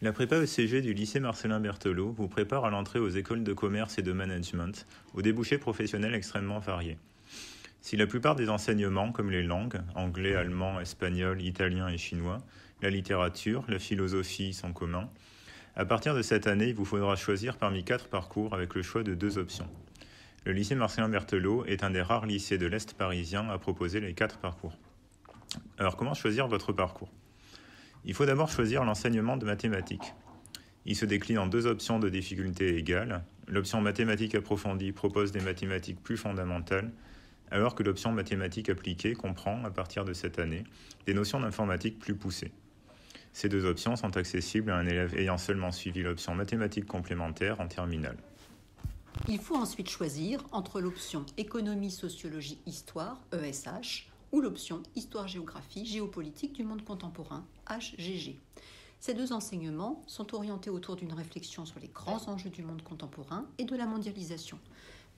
La prépa ECG du lycée Marcellin Berthelot vous prépare à l'entrée aux écoles de commerce et de management, aux débouchés professionnels extrêmement variés. Si la plupart des enseignements, comme les langues, anglais, allemand, espagnol, italien et chinois, la littérature, la philosophie sont communs, à partir de cette année, il vous faudra choisir parmi 4 parcours avec le choix de 2 options. Le lycée Marcellin Berthelot est un des rares lycées de l'Est parisien à proposer les 4 parcours. Alors comment choisir votre parcours ? Il faut d'abord choisir l'enseignement de mathématiques. Il se décline en 2 options de difficulté égales. L'option mathématiques approfondies propose des mathématiques plus fondamentales, alors que l'option mathématiques appliquées comprend, à partir de cette année, des notions d'informatique plus poussées. Ces 2 options sont accessibles à un élève ayant seulement suivi l'option mathématiques complémentaires en terminale. Il faut ensuite choisir entre l'option économie, sociologie, histoire, ESH, ou l'option histoire-géographie, géopolitique du monde contemporain, HGG. Ces 2 enseignements sont orientés autour d'une réflexion sur les grands enjeux du monde contemporain et de la mondialisation.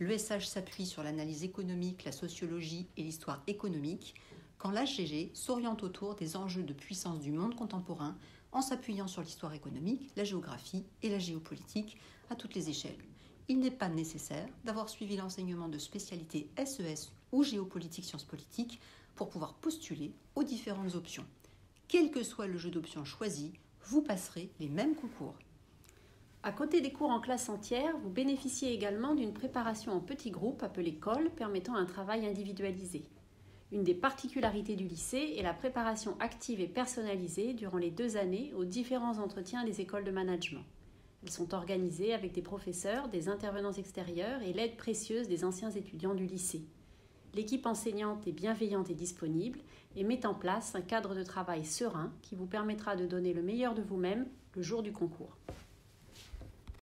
L'ESH s'appuie sur l'analyse économique, la sociologie et l'histoire économique, quand l'HGG s'oriente autour des enjeux de puissance du monde contemporain en s'appuyant sur l'histoire économique, la géographie et la géopolitique à toutes les échelles. Il n'est pas nécessaire d'avoir suivi l'enseignement de spécialité SES ou géopolitique sciences politiques pour pouvoir postuler aux différentes options. Quel que soit le jeu d'options choisi, vous passerez les mêmes concours. À côté des cours en classe entière, vous bénéficiez également d'une préparation en petits groupes appelée COL, permettant un travail individualisé. Une des particularités du lycée est la préparation active et personnalisée durant les 2 années aux différents entretiens des écoles de management. Elles sont organisées avec des professeurs, des intervenants extérieurs et l'aide précieuse des anciens étudiants du lycée. L'équipe enseignante est bienveillante et disponible et met en place un cadre de travail serein qui vous permettra de donner le meilleur de vous-même le jour du concours.